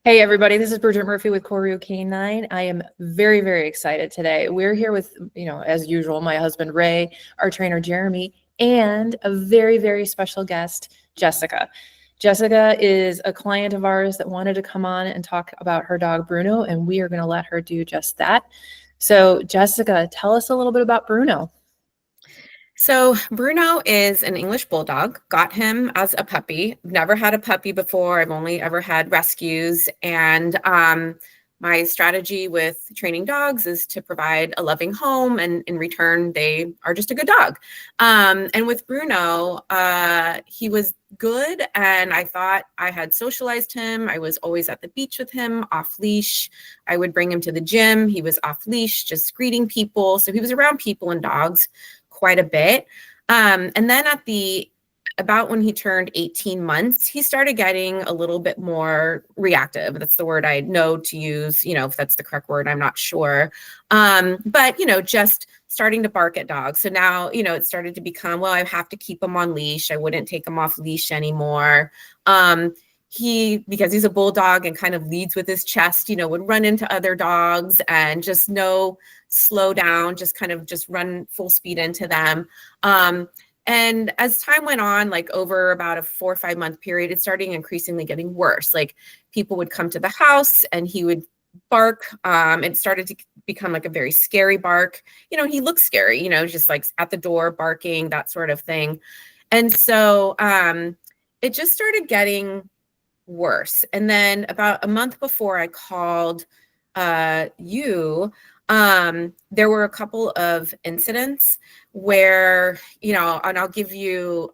Hey everybody, this is Bridget Murphy with Koru K9. I am very, very excited today. We're here with, as usual, my husband Ray, our trainer Jeremy, and a very, very special guest, Jessica. Jessica is a client of ours that wanted to come on and talk about her dog Bruno, and we are going to let her do just that. So, Jessica, tell us a little bit about Bruno. So Bruno is an English bulldog. Got him as a puppy. Never had a puppy before. I've only ever had rescues. And my strategy with training dogs is to provide a loving home, and in return, they are just a good dog. And with Bruno, he was good, and I thought I had socialized him. I was always at the beach with him, off leash. I would bring him to the gym. He was off leash, just greeting people. So he was around people and dogs quite a bit. And then about when he turned 18 months, he started getting a little bit more reactive. That's the word I know to use, if that's the correct word, I'm not sure. But, just starting to bark at dogs. So now, it started to become, well, I have to keep him on leash. I wouldn't take him off leash anymore. Because he's a bulldog and kind of leads with his chest, would run into other dogs and just slow down, just run full speed into them. And as time went on, like over about a 4 or 5 month period, it started increasingly getting worse. Like people would come to the house and he would bark. It started to become like a very scary bark. He looked scary, just like at the door barking, that sort of thing. And so it just started getting worse. And then about a month before I called you, there were a couple of incidents where, and I'll give you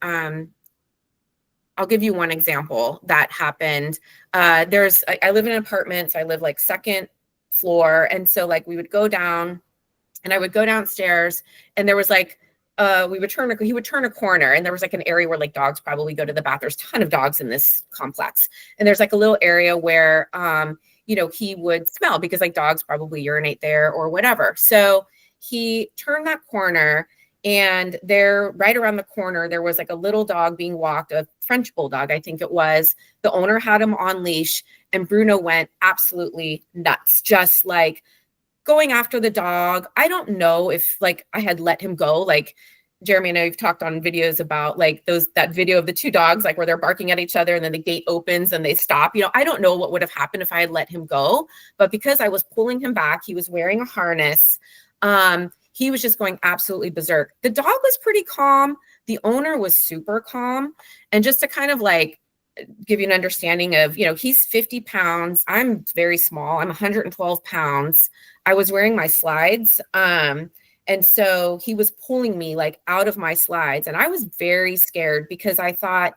one example that happened. I live in an apartment, so I live like second floor. And so like we would go down and I would go downstairs, and there was like, he would turn a corner, and there was like an area where like dogs probably go to the bath. There's a ton of dogs in this complex. And there's like a little area where, he would smell because like dogs probably urinate there or whatever. So he turned that corner, and there, right around the corner, there was like a little dog being walked, a French bulldog, I think it was. The owner had him on leash, and Bruno went absolutely nuts, just like going after the dog. I don't know if like I had let him go. Like Jeremy and I have talked on videos about like that video of the two dogs, like where they're barking at each other and then the gate opens and they stop. I don't know what would have happened if I had let him go, but because I was pulling him back, he was wearing a harness. He was just going absolutely berserk. The dog was pretty calm. The owner was super calm. And just to kind of like give you an understanding of, he's 50 pounds. I'm very small. I'm 112 pounds. I was wearing my slides. And so he was pulling me like out of my slides. And I was very scared because I thought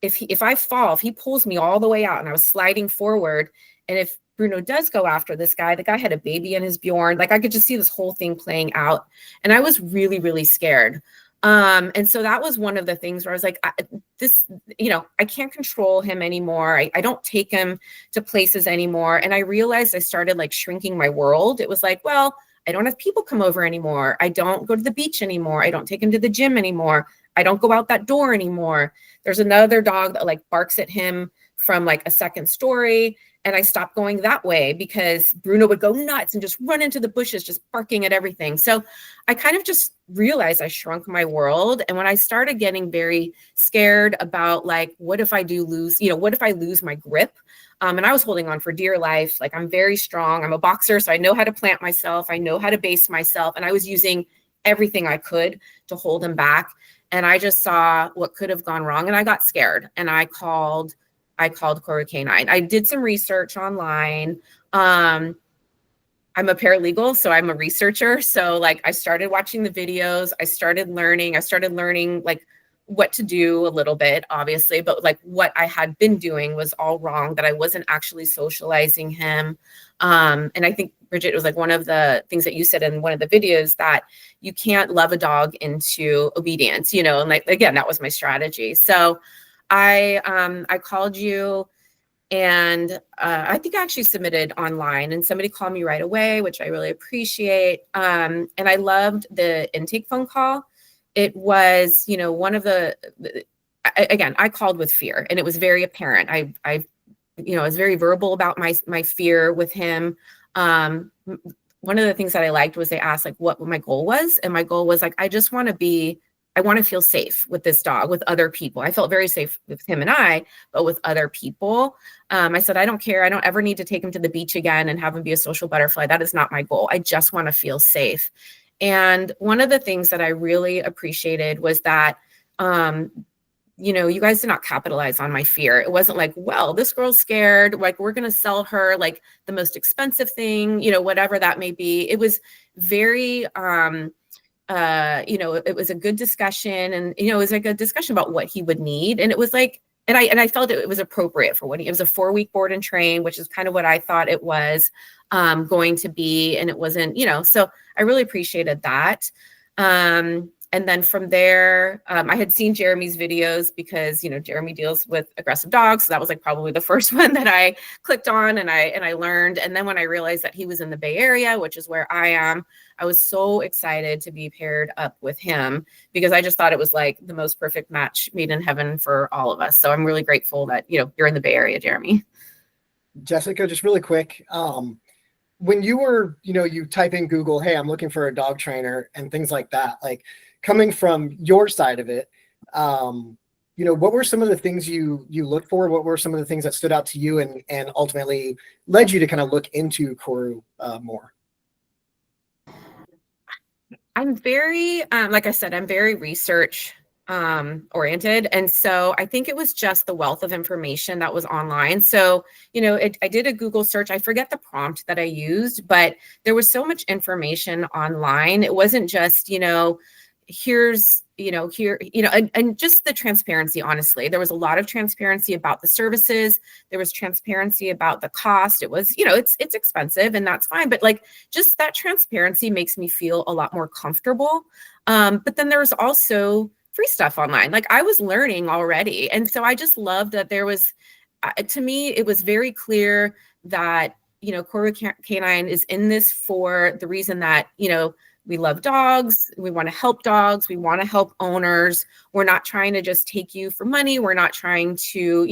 if I fall, if he pulls me all the way out, and I was sliding forward, and if Bruno does go after this guy, the guy had a baby in his Bjorn, like I could just see this whole thing playing out. And I was really, really scared. And so that was one of the things where I was like, I can't control him anymore. I don't take him to places anymore. And I realized I started like shrinking my world. It was like, well, I don't have people come over anymore. I don't go to the beach anymore. I don't take him to the gym anymore. I don't go out that door anymore. There's another dog that like barks at him from like a second story. And I stopped going that way because Bruno would go nuts and just run into the bushes, just barking at everything. So I kind of just realized I shrunk my world. And when I started getting very scared about like, what if I lose my grip? And I was holding on for dear life. Like I'm very strong. I'm a boxer, so I know how to plant myself. I know how to base myself. And I was using everything I could to hold him back. And I just saw what could have gone wrong. And I got scared, and I called Koru K9. I did some research online. I'm a paralegal, so I'm a researcher. So like I started watching the videos. I started learning like what to do a little bit, obviously, but like what I had been doing was all wrong, that I wasn't actually socializing him. And I think, Bridget, it was like one of the things that you said in one of the videos, that you can't love a dog into obedience, and like, again, that was my strategy. So I called you, and I think I actually submitted online, and somebody called me right away, which I really appreciate. And I loved the intake phone call. It was, one of again, I called with fear, and it was very apparent. I I was very verbal about my fear with him. One of the things that I liked was they asked like what my goal was. And my goal was like, I want to feel safe with this dog, with other people. I felt very safe with him and but with other people. I said, I don't care. I don't ever need to take him to the beach again and have him be a social butterfly. That is not my goal. I just want to feel safe. And one of the things that I really appreciated was that, you guys did not capitalize on my fear. It wasn't like, well, this girl's scared, like we're going to sell her like the most expensive thing, whatever that may be. It was very, it was a good discussion, and, it was like a discussion about what he would need. And it was like, and I felt it was appropriate for it was a 4-week board and train, which is kind of what I thought it was going to be. And it wasn't, so I really appreciated that. And then from there, I had seen Jeremy's videos because, Jeremy deals with aggressive dogs. So that was like probably the first one that I clicked on and I learned. And then when I realized that he was in the Bay Area, which is where I am, I was so excited to be paired up with him because I just thought it was like the most perfect match made in heaven for all of us. So I'm really grateful that, you're in the Bay Area, Jeremy. Jessica, just really quick. When you were, you type in Google, hey, I'm looking for a dog trainer and things like that, like coming from your side of it, what were some of the things you looked for? What were some of the things that stood out to you and ultimately led you to kind of look into Koru more? I'm very, like I said, I'm very research oriented. And so I think it was just the wealth of information that was online. So, I did a Google search. I forget the prompt that I used, but there was so much information online. It wasn't just, here's, and just the transparency, honestly. There was a lot of transparency about the services. There was transparency about the cost. It was, it's expensive and that's fine. But like, just that transparency makes me feel a lot more comfortable. But then there was also free stuff online. Like I was learning already. And so I just loved that there was, to me, it was very clear that, Koru K9 is in this for the reason that, we love dogs. We want to help dogs. We want to help owners. We're not trying to just take you for money. We're not trying to,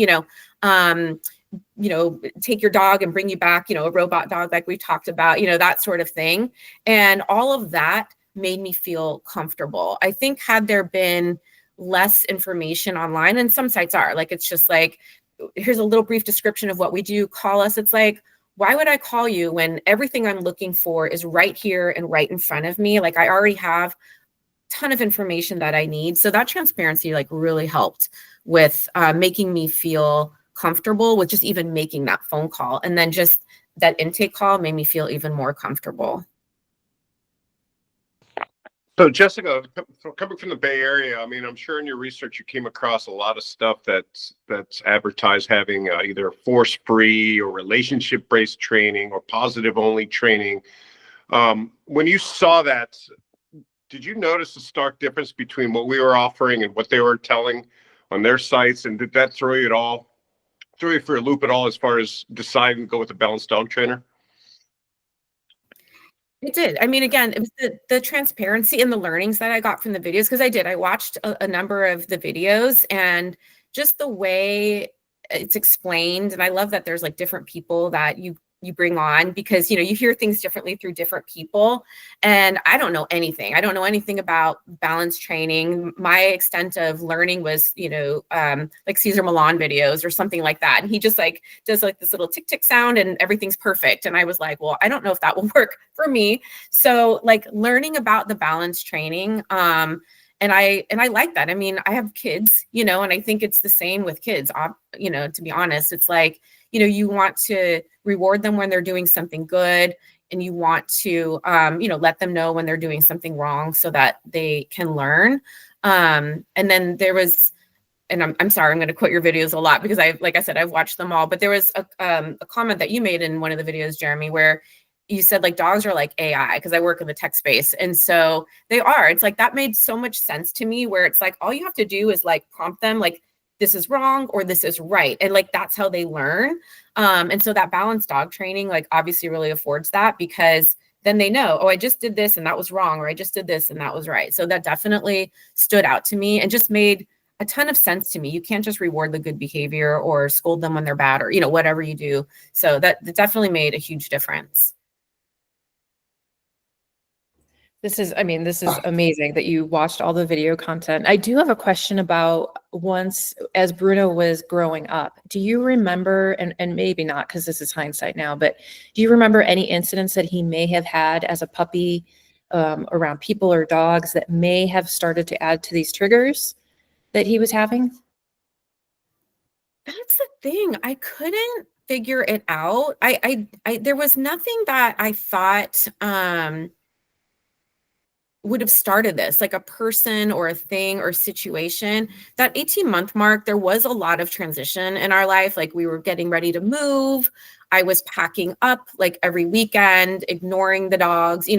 take your dog and bring you back, a robot dog like we talked about, that sort of thing. And all of that made me feel comfortable. I think had there been less information online, and some sites are like, it's just like, here's a little brief description of what we do. Call us. It's like, why would I call you when everything I'm looking for is right here and right in front of me? Like I already have a ton of information that I need. So that transparency like really helped with making me feel comfortable with just even making that phone call. And then just that intake call made me feel even more comfortable. So Jessica, coming from the Bay Area, I mean, I'm sure in your research you came across a lot of stuff that's advertised having either force-free or relationship-based training or positive-only training. When you saw that, did you notice a stark difference between what we were offering and what they were telling on their sites? And did that throw you for a loop at all as far as deciding to go with a balanced dog trainer? It did. I mean, again, it was the transparency and the learnings that I got from the videos, because I watched a number of the videos and just the way it's explained. And I love that there's like different people that you bring on, because, you hear things differently through different people. And I don't know anything. I don't know anything about balance training. My extent of learning was, like Cesar Millan videos or something like that. And he just like does like this little tick tick sound and everything's perfect. And I was like, well, I don't know if that will work for me. So like learning about the balance training, and I like that. I mean, I have kids, and I think it's the same with kids, to be honest. It's like, you want to reward them when they're doing something good, and you want to, let them know when they're doing something wrong so that they can learn. And then there was, and I'm sorry, I'm going to quote your videos a lot because like I said, I've watched them all, but there was a comment that you made in one of the videos, Jeremy, where you said like dogs are like AI, because I work in the tech space. And so they are. It's like that made so much sense to me, where it's like all you have to do is like prompt them like, this is wrong or this is right. And like, that's how they learn. And so that balanced dog training, like obviously really affords that, because then they know, oh, I just did this and that was wrong, or I just did this and that was right. So that definitely stood out to me and just made a ton of sense to me. You can't just reward the good behavior or scold them when they're bad or, whatever you do. So that definitely made a huge difference. This is amazing that you watched all the video content. I do have a question about once, as Bruno was growing up, do you remember, and maybe not because this is hindsight now, but do you remember any incidents that he may have had as a puppy around people or dogs that may have started to add to these triggers that he was having? That's the thing. I couldn't figure it out. I there was nothing that I thought would have started this, like a person or a thing or situation. That 18-month mark, there was a lot of transition in our life. Like we were getting ready to move. I was packing up like every weekend, ignoring the dogs,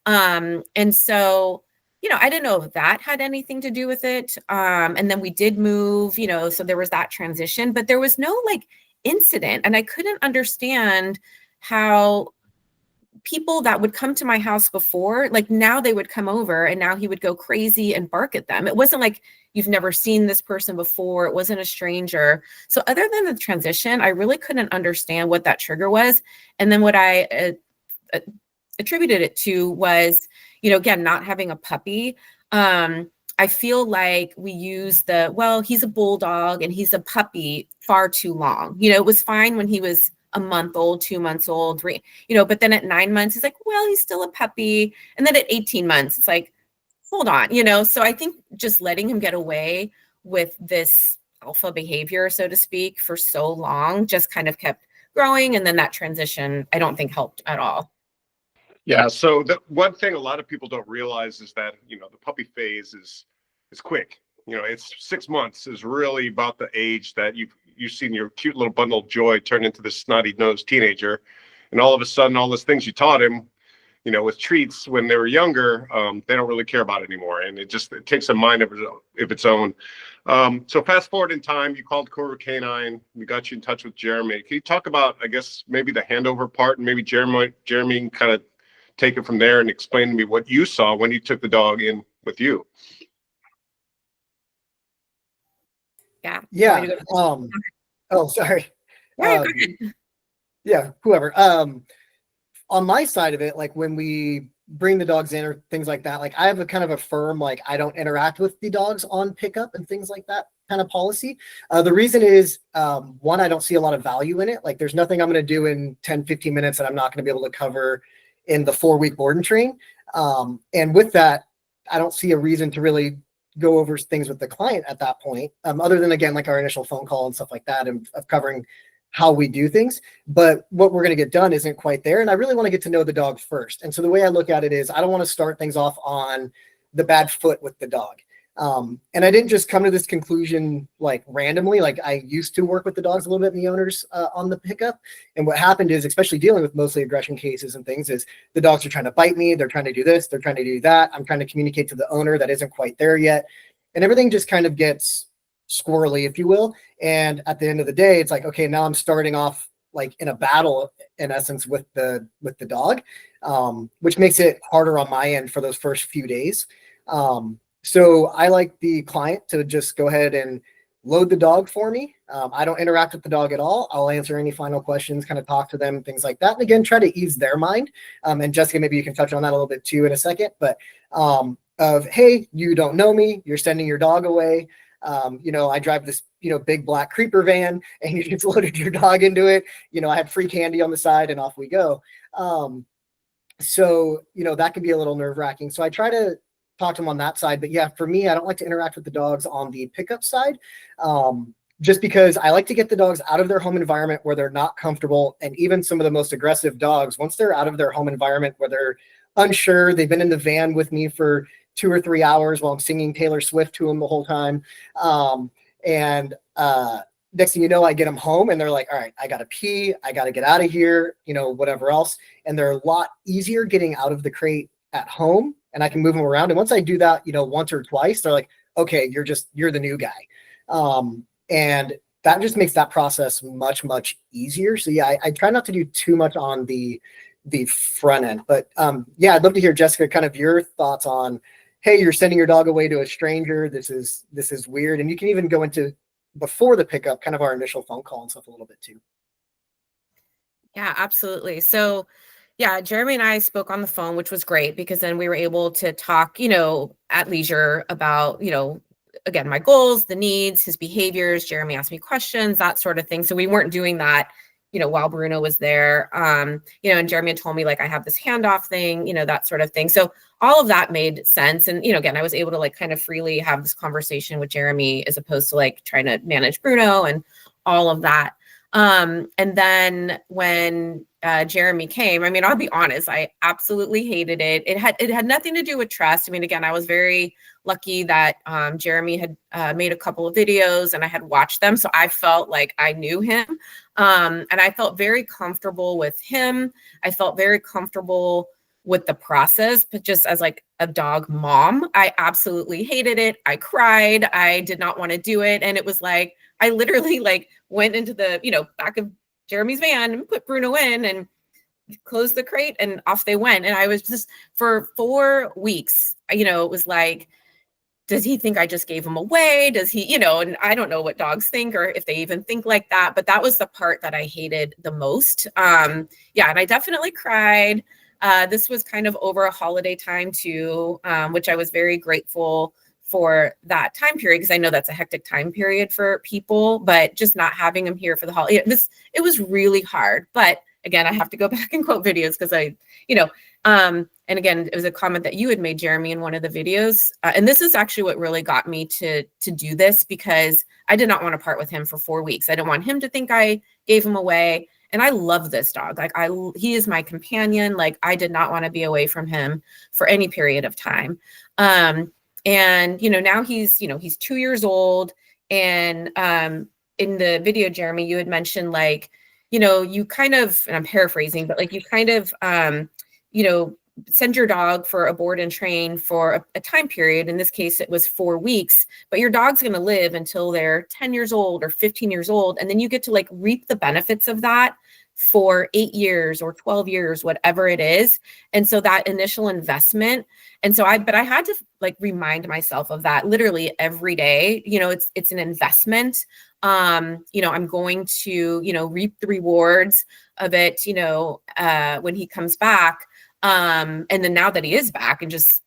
and so, I didn't know if that had anything to do with it. And then we did move, so there was that transition, but there was no like incident. And I couldn't understand how people that would come to my house before, like now they would come over and now he would go crazy and bark at them. It wasn't like you've never seen this person before. It wasn't a stranger. So other than the transition, I really couldn't understand what that trigger was. And then what I attributed it to was, again, not having a puppy. I feel like we use he's a bulldog and he's a puppy far too long. It was fine when he was a month old, 2 months old, but then at 9 months, he's like, well, he's still a puppy. And then at 18 months, it's like, hold on, so I think just letting him get away with this alpha behavior, so to speak, for so long just kind of kept growing. And then that transition, I don't think helped at all. Yeah. So the one thing a lot of people don't realize is that, the puppy phase is quick. It's 6 months is really about the age that you've seen your cute little bundle of joy turn into this snotty-nosed teenager. And all of a sudden, all those things you taught him, with treats when they were younger, they don't really care about it anymore. And it takes a mind of its own. So fast forward in time, you called Koru K9. We got you in touch with Jeremy. Can you talk about, I guess, maybe the handover part, and maybe Jeremy kind of take it from there and explain to me what you saw when you took the dog in with you? Yeah. Yeah. Oh, sorry. Yeah, Yeah, whoever. On my side of it, like when we bring the dogs in or things like that, like I have a kind of a firm, like I don't interact with the dogs on pickup and things like that kind of policy. The reason is, one, I don't see a lot of value in it. Like there's nothing I'm going to do in 10, 15 minutes that I'm not going to be able to cover in the 4-week board and train. And with that, I don't see a reason to really go over things with the client at that point, other than, again, like our initial phone call and stuff like that, and of covering how we do things. But what we're going to get done isn't quite there. And I really want to get to know the dog first. And so the way I look at it is I don't want to start things off on the bad foot with the dog. And I didn't just come to this conclusion like randomly. Like I used to work with the dogs a little bit and the owners on the pickup. And what happened is, especially dealing with mostly aggression cases and things, is the dogs are trying to bite me. They're trying to do this. They're trying to do that. I'm trying to communicate to the owner that isn't quite there yet. And everything just kind of gets squirrely, if you will. And at the end of the day, it's like, okay, now I'm starting off like in a battle in essence with the dog, which makes it harder on my end for those first few days. So I like the client to just go ahead and load the dog for me. I don't interact with the dog at all. I'll answer any final questions, kind of talk to them, things like that. And again, try to ease their mind. And Jessica, maybe you can touch on that a little bit too in a second, but hey, you don't know me, you're sending your dog away. I drive this, big black creeper van and you just loaded your dog into it. I had free candy on the side and off we go. So that can be a little nerve wracking. So I try to talk to them on that side. But yeah, for me, I don't like to interact with the dogs on the pickup side, just because I like to get the dogs out of their home environment where they're not comfortable. And even some of the most aggressive dogs, once they're out of their home environment where they're unsure, they've been in the van with me for 2 or 3 hours while I'm singing Taylor Swift to them the whole time. Next thing you know, I get them home and they're like, all right, I got to pee. I got to get out of here, whatever else. And they're a lot easier getting out of the crate at home and I can move them around. And once I do that, once or twice, they're like, okay, you're the new guy. And that just makes that process much, much easier. So yeah, I try not to do too much on the front end, but yeah, I'd love to hear, Jessica, kind of your thoughts on, hey, you're sending your dog away to a stranger. This is weird. And you can even go into before the pickup, kind of our initial phone call and stuff a little bit too. Yeah, absolutely. So yeah, Jeremy and I spoke on the phone, which was great because then we were able to talk, at leisure about, again, my goals, the needs, his behaviors. Jeremy asked me questions, that sort of thing. So we weren't doing that, while Bruno was there. And Jeremy had told me like, I have this handoff thing, that sort of thing. So all of that made sense. And, again, I was able to like kind of freely have this conversation with Jeremy as opposed to like trying to manage Bruno and all of that. And then when Jeremy came, I mean, I'll be honest, I absolutely hated it. It had nothing to do with trust. I mean, again, I was very lucky that Jeremy had made a couple of videos and I had watched them. So I felt like I knew him. And I felt very comfortable with him. I felt very comfortable with the process, but just as like a dog mom, I absolutely hated it. I cried. I did not want to do it. And it was like, I literally like went into the, back of Jeremy's van and put Bruno in and closed the crate and off they went. And I was just for 4 weeks, it was like, does he think I just gave him away? Does he, and I don't know what dogs think or if they even think like that, but that was the part that I hated the most. And I definitely cried. This was kind of over a holiday time too, which I was very grateful for that time period because I know that's a hectic time period for people, but just not having him here for the holiday, it was really hard. But again, I have to go back and quote videos because and again, it was a comment that you had made, Jeremy, in one of the videos. And this is actually what really got me to do this because I did not want to part with him for 4 weeks. I didn't want him to think I gave him away. And I love this dog. Like he is my companion. Like I did not want to be away from him for any period of time. And, now he's 2 years old. And in the video, Jeremy, you had mentioned like, you kind of, and I'm paraphrasing, but like you kind of, send your dog for a board and train for a time period. In this case, it was 4 weeks, but your dog's going to live until they're 10 years old or 15 years old. And then you get to like reap the benefits of that for 8 years or 12 years, whatever it is. And so that initial investment. And so but I had to like remind myself of that literally every day. It's an investment. I'm going to, reap the rewards of it, when he comes back. And then now that he is back and just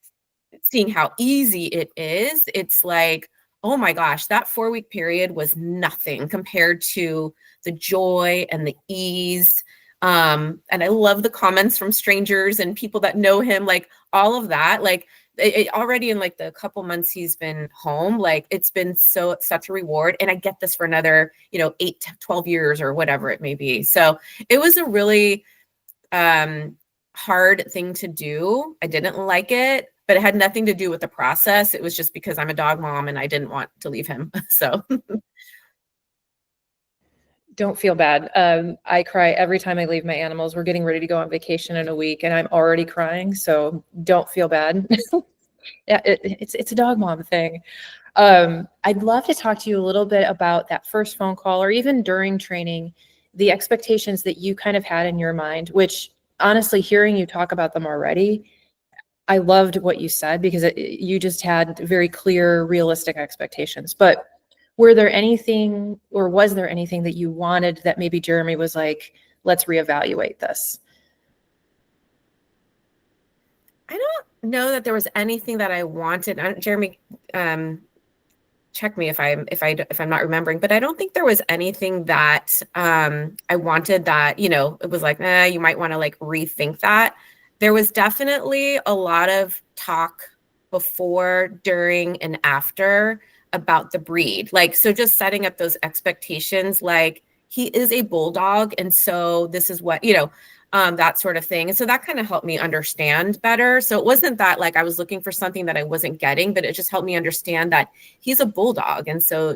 seeing how easy it is, it's like, oh my gosh, that 4-week period was nothing compared to the joy and the ease. And I love the comments from strangers and people that know him, like all of that, like it already in like the couple months he's been home, like it's been such a reward. And I get this for another, 8 to 12 years or whatever it may be. So it was a really, hard thing to do. I didn't like it, but it had nothing to do with the process. It was just because I'm a dog mom and I didn't want to leave him. So Don't feel bad. I cry every time I leave my animals. We're getting ready to go on vacation in a week and I'm already crying. So don't feel bad. Yeah, it's a dog mom thing. I'd love to talk to you a little bit about that first phone call or even during training, the expectations that you kind of had in your mind, which honestly, hearing you talk about them already, I loved what you said because you just had very clear, realistic expectations. But was there anything that you wanted that maybe Jeremy was like, let's reevaluate this? I don't know that there was anything that I wanted. Jeremy, check me if I'm not remembering, but I don't think there was anything that I wanted that, it was like, you might want to like rethink that. There was definitely a lot of talk before, during, and after about the breed. Like, so just setting up those expectations, like he is a bulldog. And so this is what, that sort of thing. And so that kind of helped me understand better. So it wasn't that like I was looking for something that I wasn't getting, but it just helped me understand that he's a bulldog. And so,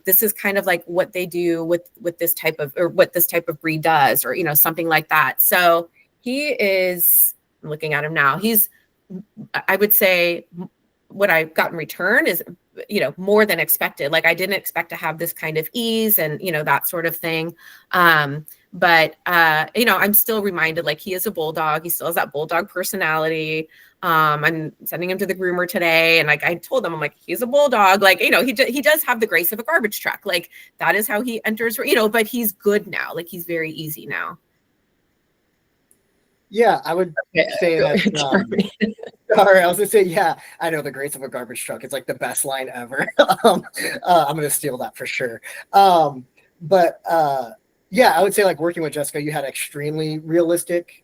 this is kind of like what they do with this type of, or what this type of breed does, or, something like that. So he is, I'm looking at him now, I would say what I got in return is, more than expected. Like I didn't expect to have this kind of ease and, that sort of thing. But I'm still reminded, like, he is a bulldog. He still has that bulldog personality. I'm sending him to the groomer today, and like I told him, I'm like, he's a bulldog. Like, he does have the grace of a garbage truck. Like, that is how he enters. But he's good now. Like, he's very easy now. Yeah, I would say that. Jeremy. Sorry, I was gonna say, yeah, I know the grace of a garbage truck. It's like the best line ever. I'm gonna steal that for sure. But yeah, I would say, like, working with Jessica, you had extremely realistic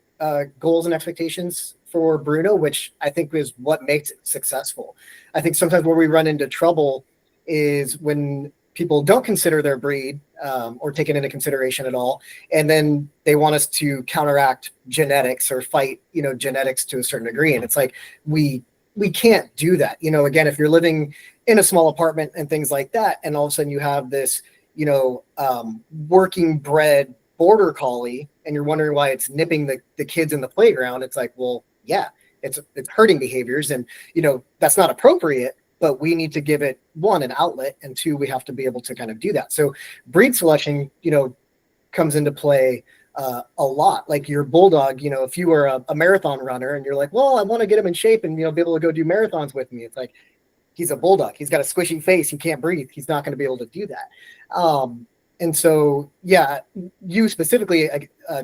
goals and expectations for Bruno, which I think is what makes it successful. I think sometimes where we run into trouble is when people don't consider their breed or take it into consideration at all, and then they want us to counteract genetics or fight, genetics to a certain degree. And it's like, we can't do that. Again, if you're living in a small apartment and things like that, and all of a sudden you have this, working bred border collie, and you're wondering why it's nipping the kids in the playground, it's like, well, yeah, it's hurting behaviors, and that's not appropriate. But we need to give it, one, an outlet, and two, we have to be able to kind of do that. So breed selection, comes into play a lot. Like your bulldog, if you were a marathon runner and you're like, well, I want to get him in shape and be able to go do marathons with me. It's like, he's a bulldog. He's got a squishy face. He can't breathe. He's not going to be able to do that. And so, yeah, you specifically,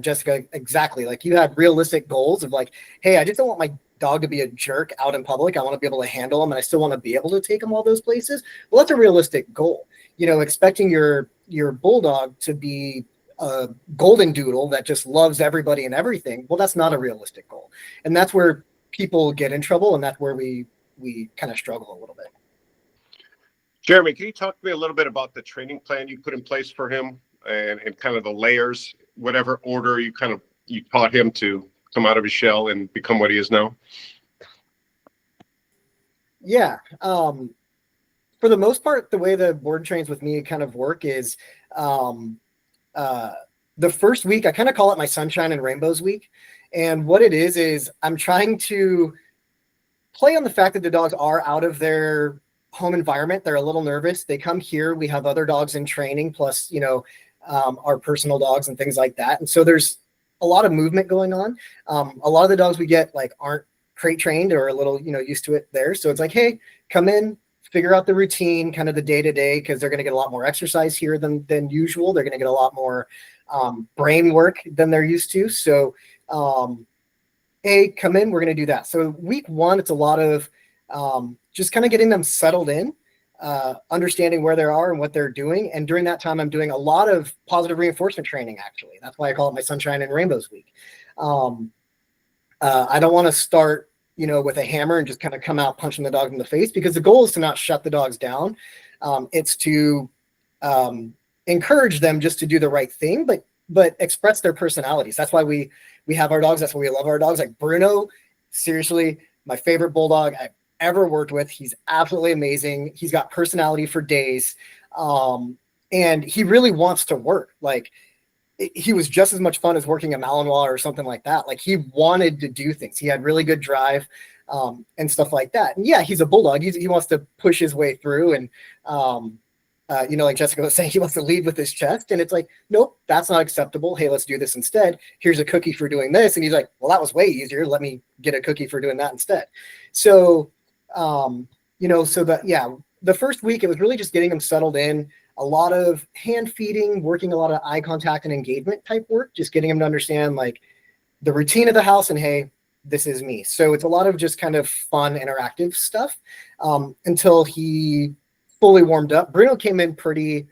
Jessica, exactly. Like, you had realistic goals of like, hey, I just don't want my dog to be a jerk out in public. I want to be able to handle him, and I still want to be able to take him all those places. Well, that's a realistic goal. Expecting your bulldog to be a golden doodle that just loves everybody and everything. Well, that's not a realistic goal. And that's where people get in trouble, and that's where we kind of struggle a little bit. Jeremy, can you talk to me a little bit about the training plan you put in place for him and kind of the layers, whatever order you taught him to come out of his shell and become what he is now? Yeah. For the most part, the way the board trains with me kind of work is the first week, I kind of call it my sunshine and rainbows week. And what it is I'm trying to play on the fact that the dogs are out of their home environment. They're a little nervous. They come here. We have other dogs in training, plus, our personal dogs and things like that. And so there's a lot of movement going on. A lot of the dogs we get aren't crate trained or a little, used to it there. So it's like, hey, come in, figure out the routine, kind of the day to day, because they're going to get a lot more exercise here than usual. They're going to get a lot more brain work than they're used to. So, hey, come in, we're going to do that. So week one, it's a lot of just kind of getting them settled in, understanding where they are and what they're doing. And during that time, I'm doing a lot of positive reinforcement training, actually. That's why I call it my sunshine and rainbows week. I don't want to start, with a hammer and just kind of come out punching the dog in the face, because the goal is to not shut the dogs down. It's to encourage them just to do the right thing, but express their personalities. That's why we have our dogs. That's why we love our dogs. Like Bruno, seriously, my favorite bulldog I've ever worked with. He's absolutely amazing. He's got personality for days. And he really wants to work. Like, he was just as much fun as working a Malinois or something like that. Like, he wanted to do things. He had really good drive and stuff like that. And yeah, he's a bulldog. He wants to push his way through. And, like Jessica was saying, he wants to lead with his chest. And it's like, nope, that's not acceptable. Hey, let's do this instead. Here's a cookie for doing this. And he's like, well, that was way easier. Let me get a cookie for doing that instead. So, the first week, it was really just getting them settled in. A lot of hand feeding, working a lot of eye contact and engagement type work, just getting them to understand the routine of the house and, hey, this is me. So it's a lot of just kind of fun, interactive stuff until he fully warmed up. Bruno came in pretty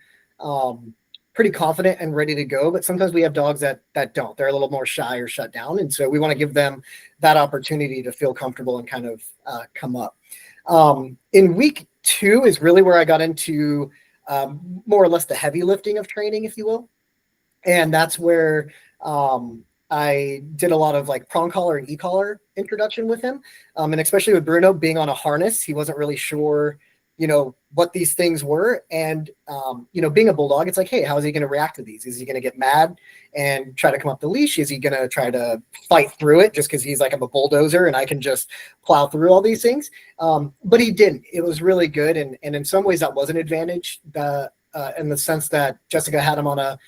confident and ready to go, but sometimes we have dogs that don't. They're a little more shy or shut down. And so we want to give them that opportunity to feel comfortable and kind of come up. In week 2 is really where I got into more or less the heavy lifting of training, if you will. And that's where I did a lot of prong collar and e-collar introduction with him. And especially with Bruno being on a harness, he wasn't really sure, what these things were. And, being a bulldog, it's like, hey, how is he going to react to these? Is he going to get mad and try to come up the leash? Is he going to try to fight through it just because he's like, I'm a bulldozer and I can just plow through all these things? But he didn't. It was really good. And in some ways that was an advantage in the sense that Jessica had him on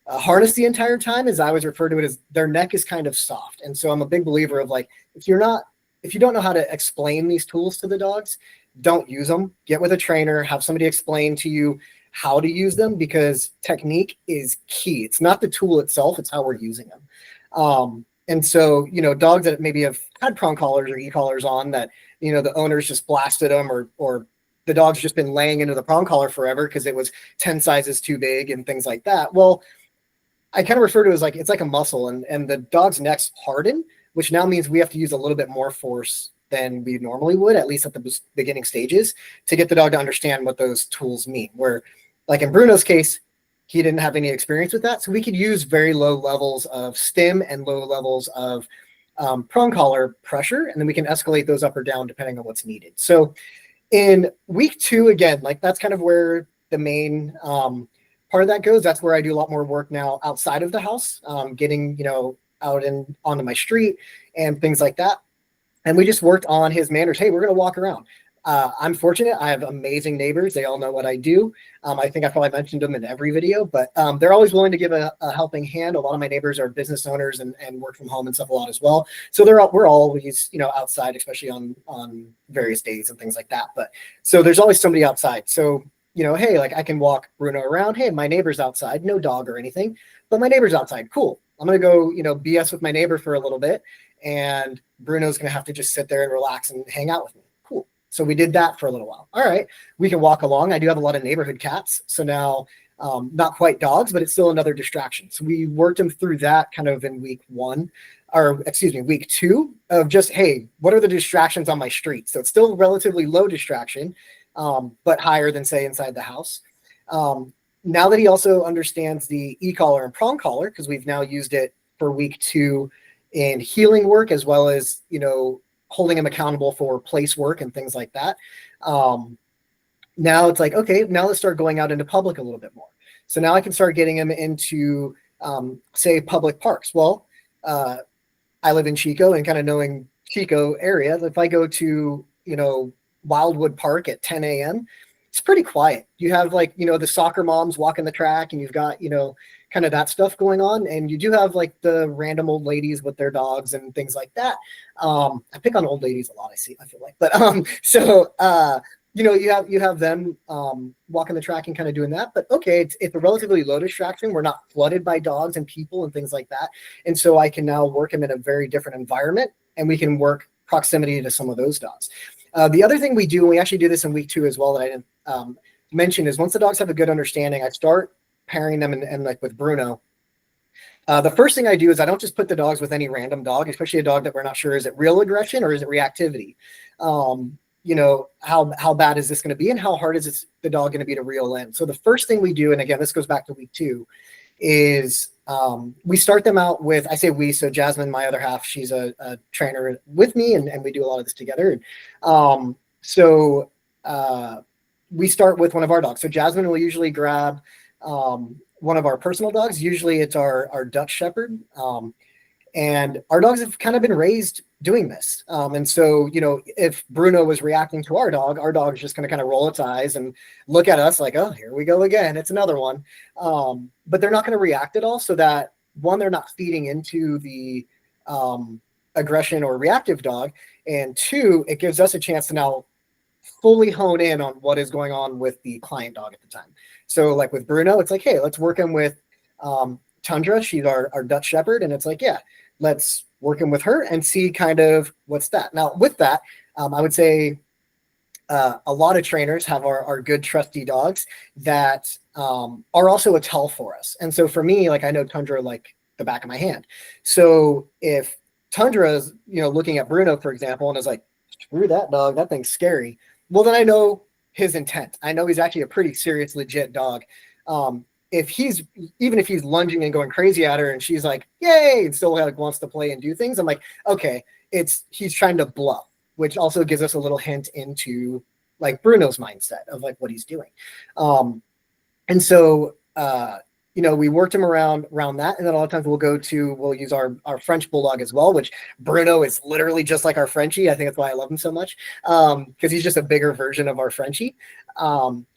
harness the entire time, as I always refer to it as their neck is kind of soft. And so I'm a big believer of like, if you don't know how to explain these tools to the dogs, don't use them. Get with a trainer, have somebody explain to you how to use them, because technique is key. It's not the tool itself, it's how we're using them. And so, dogs that maybe have had prong collars or e-collars on that, the owners just blasted them, or the dog's just been laying into the prong collar forever because it was 10 sizes too big and things like that. Well, I kind of refer to it as like, it's like a muscle, and the dog's necks harden, which now means we have to use a little bit more force than we normally would, at least at the beginning stages, to get the dog to understand what those tools mean. Where, like in Bruno's case, he didn't have any experience with that. So we could use very low levels of stim and low levels of prong collar pressure, and then we can escalate those up or down depending on what's needed. So in week 2, again, like that's kind of where the main part of that goes. That's where I do a lot more work now outside of the house, getting, out and onto my street and things like that. And we just worked on his manners. Hey, we're going to walk around. I'm fortunate. I have amazing neighbors. They all know what I do. I think I probably mentioned them in every video, but they're always willing to give a helping hand. A lot of my neighbors are business owners and work from home and stuff a lot as well. So we're always, outside, especially on various days and things like that. But so there's always somebody outside. So, hey, like I can walk Bruno around. Hey, my neighbor's outside, no dog or anything, but my neighbor's outside. Cool. I'm going to go, BS with my neighbor for a little bit. And Bruno's going to have to just sit there and relax and hang out with me. Cool. So we did that for a little while. All right. We can walk along. I do have a lot of neighborhood cats. So now not quite dogs, but it's still another distraction. So we worked him through that kind of in week 2 of just, hey, what are the distractions on my street? So it's still relatively low distraction, but higher than say inside the house. Now that he also understands the e-collar and prong collar, because we've now used it for week 2 in healing work, as well as, holding him accountable for place work and things like that. Now it's like, okay, now let's start going out into public a little bit more. So now I can start getting him into, say, public parks. Well, I live in Chico, and kind of knowing Chico area, if I go to, Wildwood Park at 10 a.m., it's pretty quiet. You have like, the soccer moms walking the track, and you've got, kind of that stuff going on. And you do have like the random old ladies with their dogs and things like that. I pick on old ladies a lot, I feel like, but you have them walking the track and kind of doing that. But okay, it's a relatively low distraction. We're not flooded by dogs and people and things like that. And so I can now work him in a very different environment, and we can work proximity to some of those dogs. The other thing we do, and we actually do this in week 2 as well, that I didn't mention, is once the dogs have a good understanding, I start pairing them and like with Bruno. The first thing I do is I don't just put the dogs with any random dog, especially a dog that we're not sure, is it real aggression or is it reactivity? How bad is this going to be, and how hard is the dog going to be to reel in? So the first thing we do, and again, this goes back to week 2, is we start them out with, I say we, so Jasmine, my other half, she's a trainer with me, and we do a lot of this together. We start with one of our dogs. So Jasmine will usually grab one of our personal dogs. Usually it's our Dutch Shepherd. And our dogs have kind of been raised doing this. And so, if Bruno was reacting to our dog's just going to kind of roll its eyes and look at us like, oh, here we go again. It's another one. But they're not going to react at all. So that, one, they're not feeding into the aggression or reactive dog. And 2, it gives us a chance to now fully hone in on what is going on with the client dog at the time. So like with Bruno, it's like, hey, let's work him with Tundra. She's our Dutch Shepherd. And it's like, yeah, let's work him with her and see kind of what's that. Now with that, I would say a lot of trainers have our good trusty dogs that are also a tell for us. And so for me, like I know Tundra like the back of my hand. So if Tundra is, looking at Bruno, for example, and is like, screw that dog, that thing's scary. Well, then I know his intent. I know he's actually a pretty serious, legit dog. Even if he's lunging and going crazy at her and she's like, yay, and still like wants to play and do things, I'm like, okay, he's trying to bluff, which also gives us a little hint into like Bruno's mindset of like what he's doing. And so, we worked him around that. And then a lot of times we'll use our French Bulldog as well, which Bruno is literally just like our Frenchie. I think that's why I love him so much. Because he's just a bigger version of our Frenchie.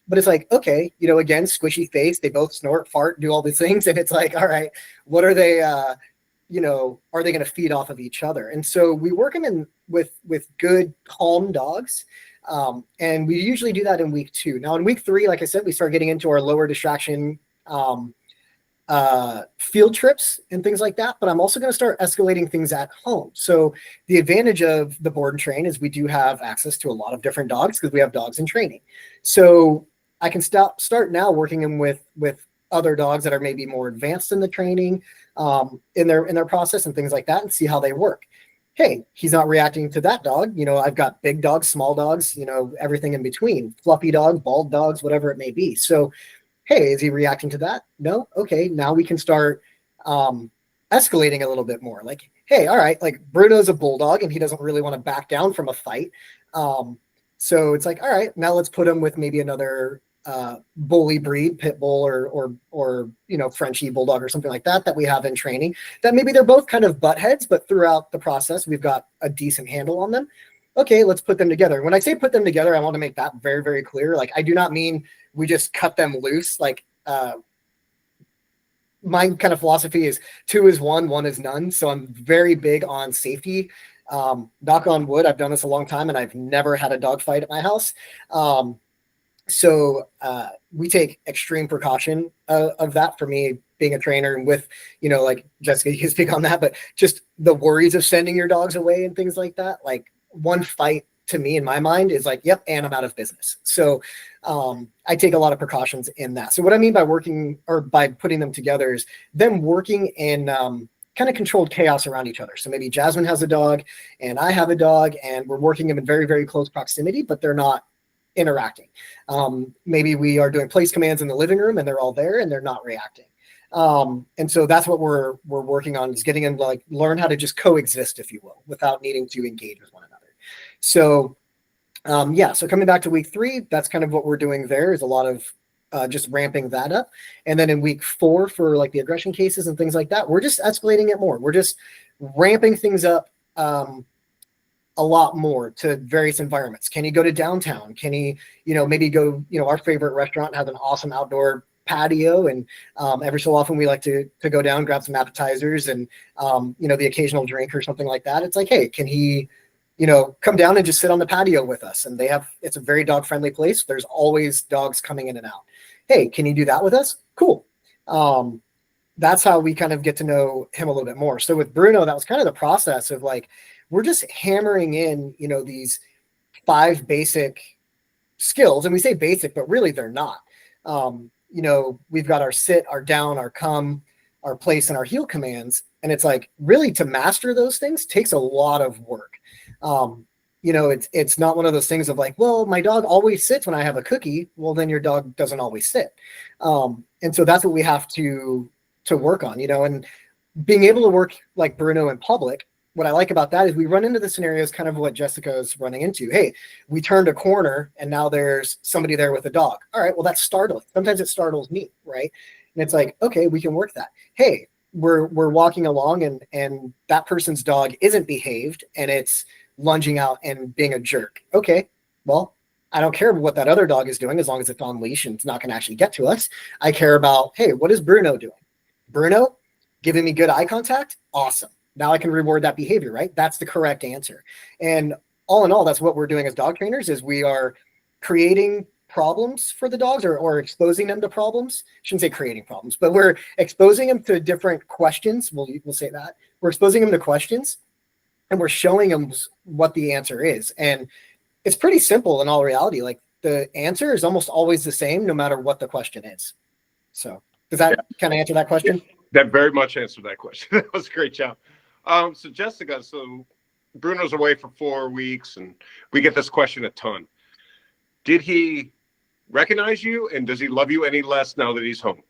But it's like, okay, you know, again, squishy face, they both snort, fart, do all these things. And it's like, all right, what are they, you know, are they going to feed off of each other? And so we work them in with good, calm dogs. And we usually do that in week 2. Now in week 3, like I said, we start getting into our lower distraction field trips and things like that. But I'm also going to start escalating things at home. So the advantage of the board and train is we do have access to a lot of different dogs because we have dogs in training. So I can start now working them with other dogs that are maybe more advanced in the training, in their process and things like that, and see how they work. Hey, he's not reacting to that dog. You know, I've got big dogs, small dogs, you know, everything in between, fluffy dogs, bald dogs, whatever it may be. So, hey, is he reacting to that? No. Okay. Now we can start escalating a little bit more. Like, hey, all right, like Bruno's a bulldog and he doesn't really want to back down from a fight. So it's like, all right, now let's put him with maybe another bully breed, pit bull or you know, Frenchie bulldog or something like that we have in training, that maybe they're both kind of butt heads, but throughout the process we've got a decent handle on them. Okay, let's put them together. When I say put them together, I want to make that very, very clear. Like, I do not mean we just cut them loose. Like, my kind of philosophy is 2 is 1, 1 is none. So I'm very big on safety. Knock on wood, I've done this a long time and I've never had a dog fight at my house. So we take extreme precaution of that. For me, being a trainer, and with, you know, like Jessica, you can speak on that, but just the worries of sending your dogs away and things like that. Like, one fight to me in my mind is like, yep, and I'm out of business. So I take a lot of precautions in that. So what I mean by working or by putting them together is them working in kind of controlled chaos around each other. So maybe Jasmine has a dog and I have a dog and we're working them in very, very close proximity, but they're not interacting. Maybe we are doing place commands in the living room and they're all there and they're not reacting. And so that's what we're working on, is getting them to like learn how to just coexist, if you will, without needing to engage with one another. So yeah, so coming back to week 3, that's kind of what we're doing there, is a lot of just ramping that up. And then in week 4 for like the aggression cases and things like that, we're just escalating it more. We're just ramping things up a lot more to various environments. Can he go to downtown? Can he, you know, maybe go, you know, our favorite restaurant has an awesome outdoor patio, and every so often we like to go down, grab some appetizers and you know, the occasional drink or something like that. It's like, hey, can he, you know, come down and just sit on the patio with us? And it's a very dog friendly place. There's always dogs coming in and out. Hey, can you do that with us? Cool. That's how we kind of get to know him a little bit more. So with Bruno, that was kind of the process of like, we're just hammering in, you know, these 5 basic skills. And we say basic, but really they're not. You know, we've got our sit, our down, our come, our place, and our heel commands. And it's like, really, to master those things takes a lot of work. You know, it's not one of those things of like, well, my dog always sits when I have a cookie. Well, then your dog doesn't always sit. And so that's what we have to work on, you know, and being able to work like Bruno in public. What I like about that is we run into the scenarios kind of what Jessica's running into. Hey, we turned a corner and now there's somebody there with a dog. All right, well, that's startling. Sometimes it startles me, right? And it's like, okay, we can work that. Hey, we're walking along and that person's dog isn't behaved and it's lunging out and being a jerk. Okay, well, I don't care what that other dog is doing as long as it's on leash and it's not going to actually get to us. I care about, hey, what is Bruno doing? Bruno giving me good eye contact? Awesome. Now I can reward that behavior, right? That's the correct answer. And all in all, that's what we're doing as dog trainers, is we are creating problems for the dogs or exposing them to problems. I shouldn't say creating problems, but we're exposing them to different questions. We'll say that. We're exposing them to questions and we're showing them what the answer is. And it's pretty simple in all reality. Like, the answer is almost always the same no matter what the question is. So does that kind of answer that question? That very much answered that question. That was a great job. So Jessica, so Bruno's away for 4 weeks and we get this question a ton. Did he recognize you, and does he love you any less now that he's home?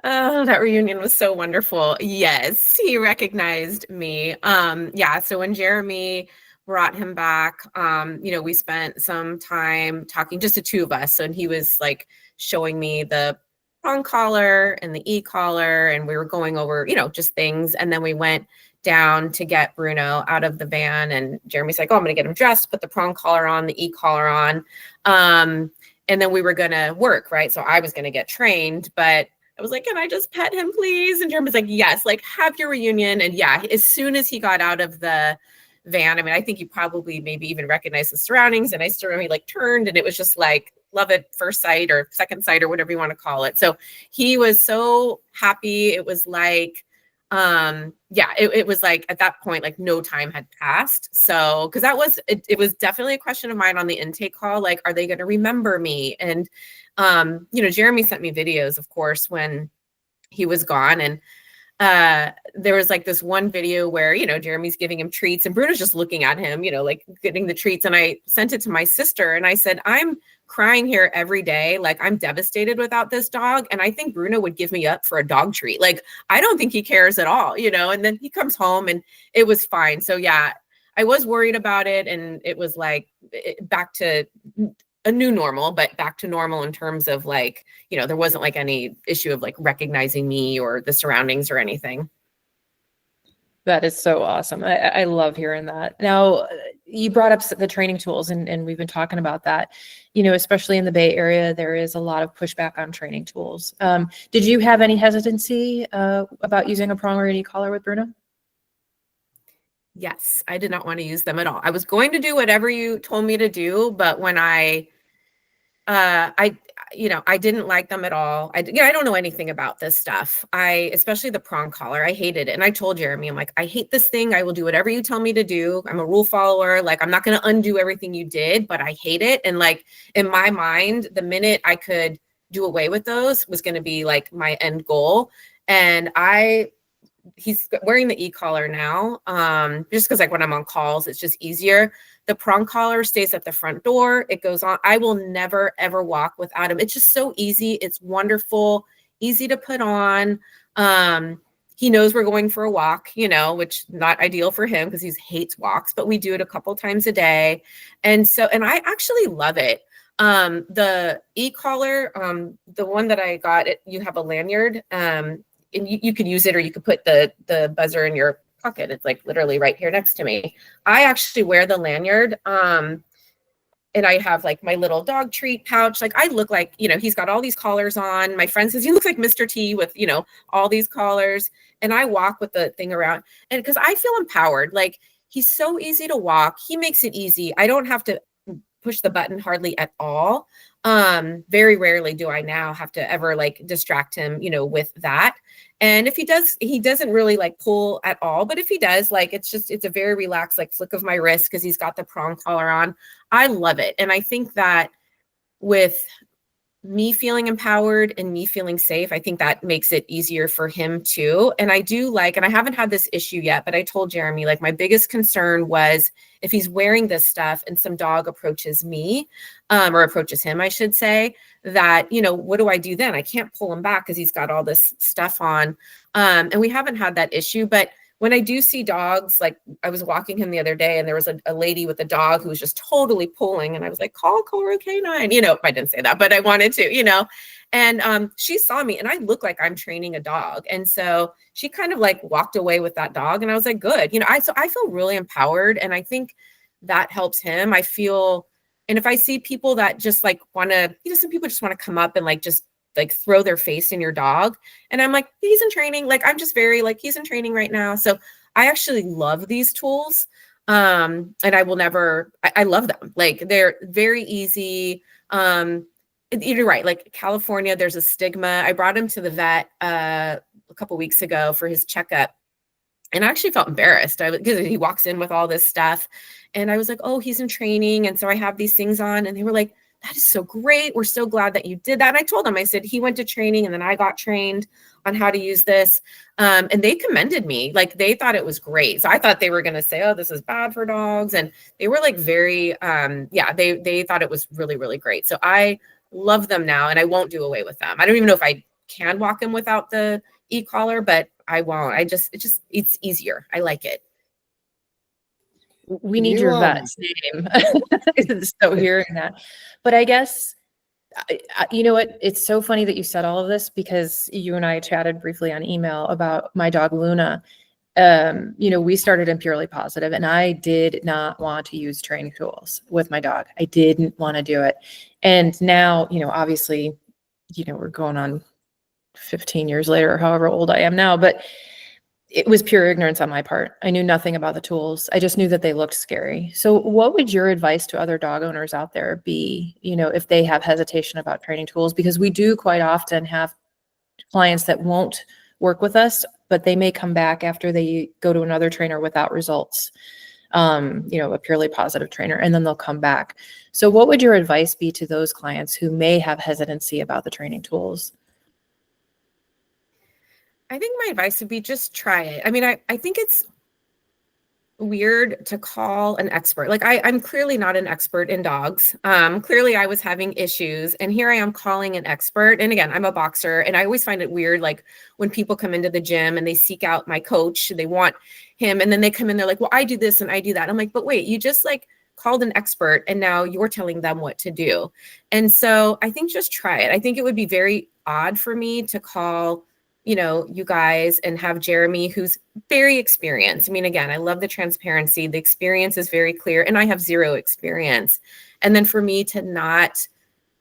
Oh, that reunion was so wonderful. Yes, he recognized me. Yeah, so when Jeremy brought him back, you know, we spent some time talking, just the 2 of us. And he was like showing me the prong collar and the e-collar, and we were going over, just things. And then we went down to get Bruno out of the van, and Jeremy's like, oh, I'm going to get him dressed, put the prong collar on, the e-collar on. And then we were going to work, right? So I was going to get trained, but I was like, can I just pet him, please? And Jeremy's like, yes, like have your reunion. And yeah, as soon as he got out of the van, I mean, I think he probably maybe even recognized the surroundings. And I still remember he like turned, and it was just like love at first sight or second sight or whatever you want to call it. So he was so happy. It was like, it was like at that point, like no time had passed. So, cause that was, it was definitely a question of mine on the intake call. Like, are they going to remember me? And, Jeremy sent me videos, of course, when he was gone. And there was like this one video where, Jeremy's giving him treats and Bruno's just looking at him, like getting the treats. And I sent it to my sister and I said, I'm crying here every day. Like I'm devastated without this dog. And I think Bruno would give me up for a dog treat. Like, I don't think he cares at all, and then he comes home and it was fine. So yeah, I was worried about it. And it was like back to a new normal, but back to normal in terms of like, there wasn't like any issue of like recognizing me or the surroundings or anything. That is so awesome. I love hearing that. Now, you brought up the training tools, and we've been talking about that. Especially in the Bay Area, there is a lot of pushback on training tools. Did you have any hesitancy about using a prong or an e-collar with Bruno? Yes, I did not want to use them at all. I was going to do whatever you told me to do, but when I didn't like them at all. I don't know anything about this stuff. Especially the prong collar, I hated it. And I told Jeremy, I'm like, I hate this thing. I will do whatever you tell me to do. I'm a rule follower. Like, I'm not going to undo everything you did, but I hate it. And like, in my mind, the minute I could do away with those was going to be like my end goal. And he's wearing the e-collar now, just because like when I'm on calls, it's just easier. The prong collar stays at the front door. It goes on. I will never, ever walk without him. It's just so easy. It's wonderful, easy to put on. He knows we're going for a walk, which not ideal for him because he hates walks, but we do it a couple times a day. And I actually love it. The e-collar, the one that I got, you have a lanyard, and you could use it, or you could put the buzzer in your pocket. It's like literally right here next to me. I actually wear the lanyard. And I have like my little dog treat pouch. Like I look like, he's got all these collars on. My friend says he looks like Mr. T with, all these collars. And I walk with the thing around, and because I feel empowered. Like he's so easy to walk. He makes it easy. I don't have to push the button hardly at all. Very rarely do I now have to ever like distract him, with that. And if he does, he doesn't really like pull at all. But if he does, like, it's a very relaxed, like flick of my wrist because he's got the prong collar on. I love it. And I think that with me feeling empowered and me feeling safe, I think that makes it easier for him too. And I do like, and I haven't had this issue yet, but I told Jeremy, like my biggest concern was if he's wearing this stuff and some dog approaches me, or approaches him, I should say, that, what do I do then? I can't pull him back because he's got all this stuff on. And we haven't had that issue, but when I do see dogs, like I was walking him the other day and there was a lady with a dog who was just totally pulling. And I was like, call Koru K9, I didn't say that, but I wanted to, and she saw me and I look like I'm training a dog. And so she kind of like walked away with that dog. And I was like, good. So I feel really empowered. And I think that helps him. I feel, and if I see people that just like want to, some people just want to come up and like, just like throw their face in your dog. And I'm like, he's in training. Like, I'm just very like, he's in training right now. So I actually love these tools. And I will never, I love them. Like they're very easy. You're right. Like California, there's a stigma. I brought him to the vet a couple weeks ago for his checkup. And I actually felt embarrassed because he walks in with all this stuff. And I was like, oh, he's in training. And so I have these things on. And they were like, that is so great. We're so glad that you did that. And I told them, I said, he went to training and then I got trained on how to use this. And they commended me. Like they thought it was great. So I thought they were going to say, oh, this is bad for dogs. And they were like very, they thought it was really, really great. So I love them now and I won't do away with them. I don't even know if I can walk him without the e-collar, but I won't. It's easier. I like it. We need your vet's name. So hearing that, but I guess You know what? It's so funny that you said all of this because you and I chatted briefly on email about my dog Luna. We started in Purely Positive, and I did not want to use training tools with my dog. I didn't want to do it. And now, obviously, we're going on 15 years later, however old I am now, but it was pure ignorance on my part. I knew nothing about the tools. I just knew that they looked scary. So what would your advice to other dog owners out there be, if they have hesitation about training tools? Because we do quite often have clients that won't work with us, but they may come back after they go to another trainer without results, a Purely Positive trainer, and then they'll come back. So what would your advice be to those clients who may have hesitancy about the training tools? I think my advice would be just try it. I mean, I think it's weird to call an expert. Like I'm clearly not an expert in dogs. Clearly I was having issues, and here I am calling an expert. And again, I'm a boxer, and I always find it weird, like when people come into the gym and they seek out my coach, they want him, and then they come in, they're like, well, I do this and I do that. I'm like, but wait, you just like called an expert and now you're telling them what to do. And so I think just try it. I think it would be very odd for me to call you guys and have Jeremy, who's very experienced. I mean, again, I love the transparency. The experience is very clear, and I have zero experience. And then for me to not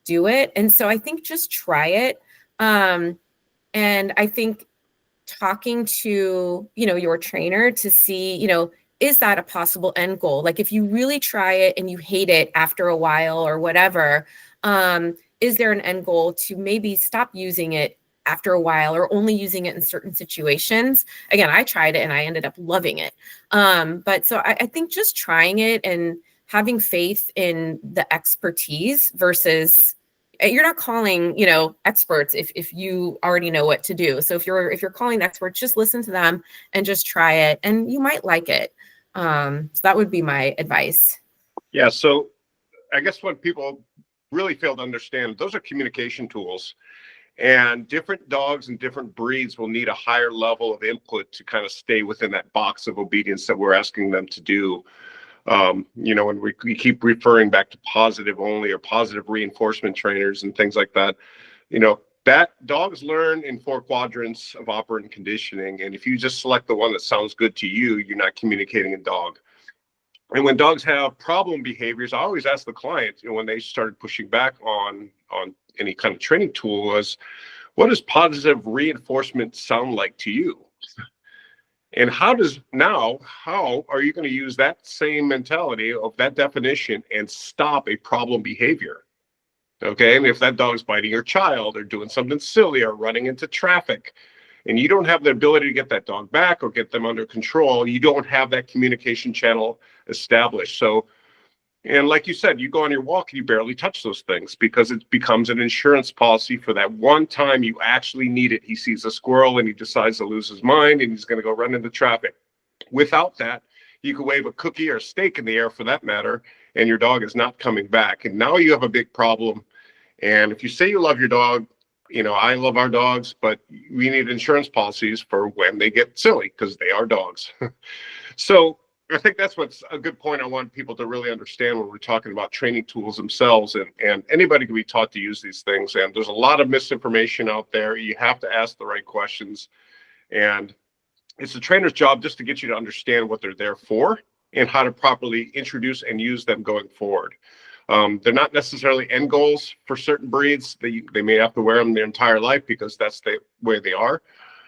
do it. And so I think just try it. And I think talking to, your trainer to see, is that a possible end goal? Like if you really try it and you hate it after a while or whatever, is there an end goal to maybe stop using it after a while, or only using it in certain situations? Again, I tried it and I ended up loving it. But so I think just trying it and having faith in the expertise versus you're not calling, experts if you already know what to do. So if you're calling experts, just listen to them and just try it, and you might like it. So that would be my advice. Yeah. So I guess what people really fail to understand, those are communication tools. And different dogs and different breeds will need a higher level of input to kind of stay within that box of obedience that we're asking them to do. When we keep referring back to positive only or positive reinforcement trainers and things like that, that dogs learn in 4 quadrants of operant conditioning. And if you just select the one that sounds good to you, you're not communicating a dog. And when dogs have problem behaviors, I always ask the client, when they started pushing back on any kind of training tool, was, what does positive reinforcement sound like to you? And how are you going to use that same mentality of that definition and stop a problem behavior? Okay. And if that dog's biting your child or doing something silly or running into traffic, and you don't have the ability to get that dog back or get them under control, you don't have that communication channel established. So, and like you said, you go on your walk and you barely touch those things because it becomes an insurance policy for that one time you actually need it. He sees a squirrel and he decides to lose his mind and he's going to go run into traffic. Without that, you could wave a cookie or a steak in the air for that matter, and your dog is not coming back. And now you have a big problem. And if you say you love your dog, I love our dogs, but we need insurance policies for when they get silly because they are dogs. So I think that's what's a good point I want people to really understand when we're talking about training tools themselves, and anybody can be taught to use these things. And there's a lot of misinformation out there. You have to ask the right questions, and it's the trainer's job just to get you to understand what they're there for and how to properly introduce and use them going forward. They're not necessarily end goals for certain breeds. They may have to wear them their entire life because that's the way they are.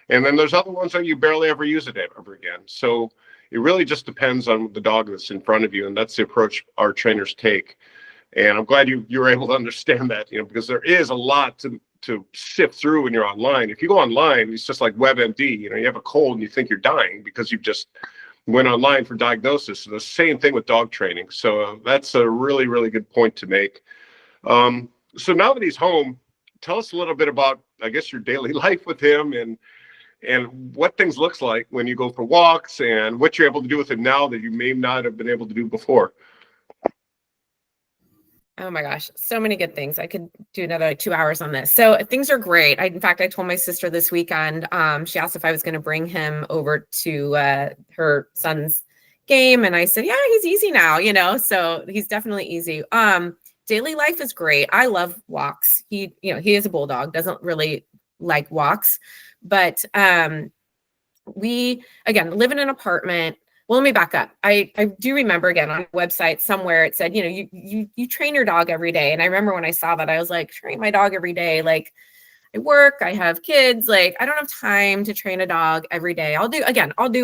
And then there's other ones that you barely ever use it ever again. So it really just depends on the dog that's in front of you. And that's the approach our trainers take. And I'm glad you were able to understand that, because there is a lot to sift through when you're online. If you go online, it's just like WebMD, you have a cold and you think you're dying because you've just went online for diagnosis. So the same thing with dog training. So that's a really, really good point to make. So now that he's home, tell us a little bit about, I guess, your daily life with him and what things looks like when you go for walks and what you're able to do with him now that you may not have been able to do before. Oh my gosh, so many good things. I could do another 2 hours on this. So things are great. In fact, I told my sister this weekend, she asked if I was going to bring him over to her son's game. And I said, yeah, he's easy now, so he's definitely easy. daily life is great. I love walks. He is a bulldog, doesn't really like walks, but we, again, live in an apartment. Well, let me back up. I do remember, again, on a website somewhere it said, you train your dog every day. And I remember when I saw that, I was like, train my dog every day. Like, I work, I have kids, like I don't have time to train a dog every day. I'll do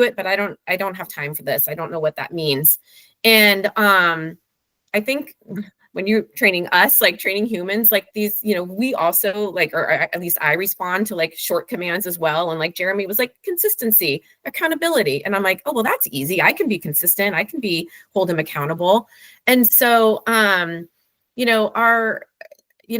it, but I don't have time for this. I don't know what that means. And I think when you're training us, like training humans, like these, we also like, or at least I respond to like short commands as well. And like Jeremy was like consistency, accountability. And I'm like, oh, well, that's easy. I can be consistent. I can hold him accountable. And so,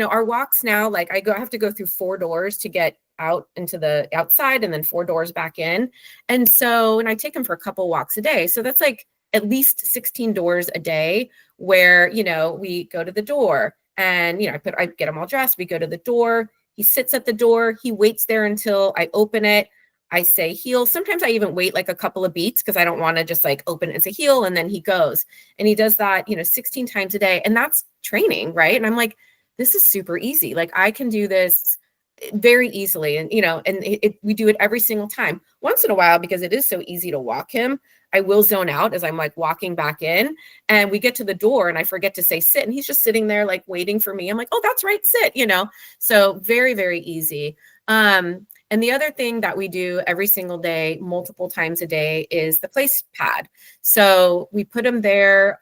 our walks now, like I have to go through 4 doors to get out into the outside and then 4 doors back in. And I take him for a couple walks a day. So that's like at least 16 doors a day where, we go to the door and, I get him all dressed. We go to the door. He sits at the door. He waits there until I open it. I say heel. Sometimes I even wait like a couple of beats because I don't want to just like open it and say heel. And then he goes and he does that, 16 times a day. And that's training, right? And I'm like, this is super easy. Like I can do this very easily. And, we do it every single time. Once in a while, because it is so easy to walk him, I will zone out as I'm like walking back in and we get to the door and I forget to say sit. And he's just sitting there like waiting for me. I'm like, oh, that's right. Sit, so very, very easy. And the other thing that we do every single day, multiple times a day, is the place pad. So we put him there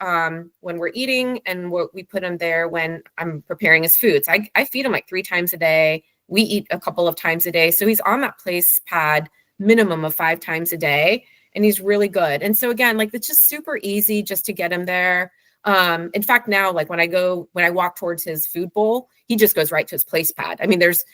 when we're eating, and we put him there when I'm preparing his food. So I feed him like 3 times a day. We eat a couple of times a day. So he's on that place pad minimum of 5 times a day, and he's really good. And so again, like it's just super easy just to get him there. In fact, now, like when I walk towards his food bowl, he just goes right to his place pad. I mean, there's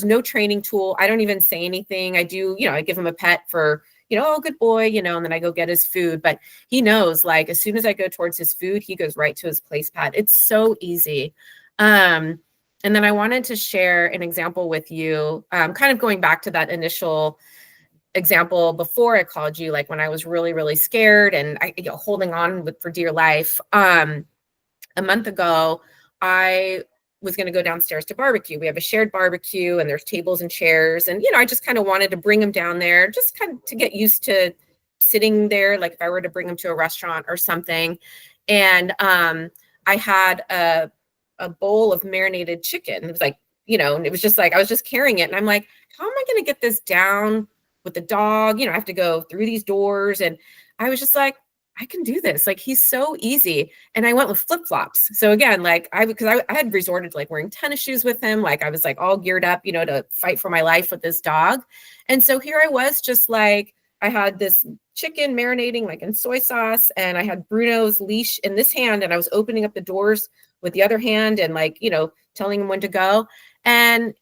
no training tool. I don't even say anything. I do, I give him a pet for, oh, good boy, and then I go get his food, but he knows like, as soon as I go towards his food, he goes right to his place pad. It's so easy. And then I wanted to share an example with you, kind of going back to that initial example before I called you, like when I was really, really scared and I, holding on for dear life. A month ago, I was going to go downstairs to barbecue. We have a shared barbecue and there's tables and chairs. And, I just kind of wanted to bring him down there, just kind of to get used to sitting there. Like if I were to bring him to a restaurant or something. And I had a bowl of marinated chicken. It was like, and it was just like, I was just carrying it. And I'm like, how am I going to get this down with the dog? I have to go through these doors. And I was just like, I can do this. Like, he's so easy. And I went with flip-flops. So again, like because I had resorted to like wearing tennis shoes with him. Like I was like all geared up, to fight for my life with this dog. And so here I was just like, I had this chicken marinating like in soy sauce, and I had Bruno's leash in this hand, and I was opening up the doors with the other hand and like, telling him when to go. And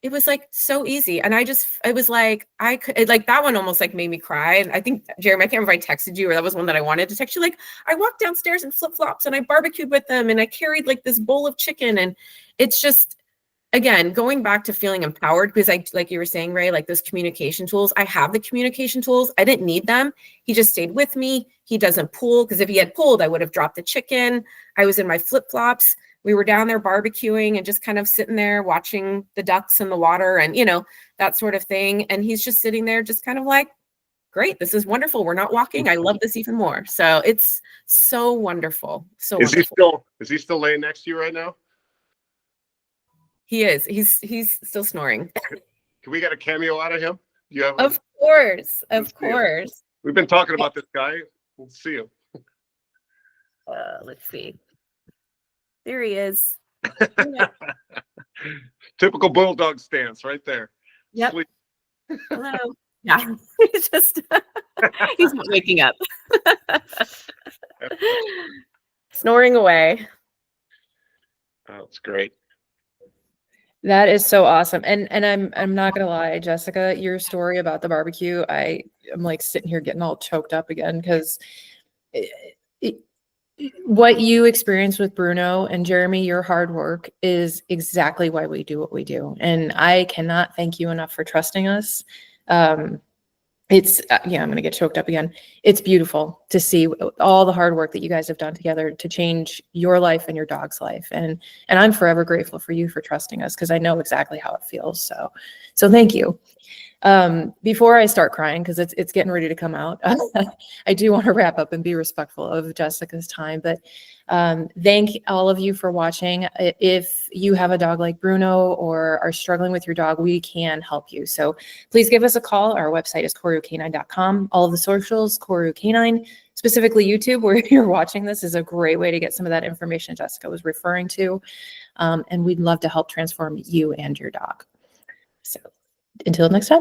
it was like so easy. And it was like, I could, like that one almost like made me cry. And I think, Jeremy, I can't remember if I texted you or that was one that I wanted to text you. Like I walked downstairs in flip-flops and I barbecued with them and I carried like this bowl of chicken. And it's just, again, going back to feeling empowered, because like you were saying, Ray, like those communication tools, I have the communication tools. I didn't need them. He just stayed with me. He doesn't pull, because if he had pulled, I would have dropped the chicken. I was in my flip-flops. We were down there barbecuing and just kind of sitting there watching the ducks in the water and, that sort of thing. And he's just sitting there just kind of like, great, this is wonderful. We're not walking. I love this even more. So it's so wonderful. So wonderful. Is he still laying next to you right now? He is. He's still snoring. Can we get a cameo out of him? You have Of course. Of course. We've been talking about this guy. Let's see him. Let's see. There he is. Typical bulldog stance right there. Yep. Sleep. Hello. Yeah. He's just he's not waking up. Snoring away. Oh, that's great. That is so awesome. And I'm not gonna lie, Jessica, your story about the barbecue, I'm like sitting here getting all choked up again, because what you experienced with Bruno and Jeremy, your hard work is exactly why we do what we do. And I cannot thank you enough for trusting us. it's yeah, I'm gonna get choked up again. It's beautiful to see all the hard work that you guys have done together to change your life and your dog's life, and I'm forever grateful for you for trusting us, because I know exactly how it feels. So thank you. Before I start crying, because it's getting ready to come out, I do want to wrap up and be respectful of Jessica's time, but thank all of you for watching. If you have a dog like Bruno or are struggling with your dog, we can help you. So please give us a call. Our website is KoruK9.com. All of the socials, Koru K9, specifically YouTube, where you're watching this, is a great way to get some of that information Jessica was referring to. And we'd love to help transform you and your dog. So until next time.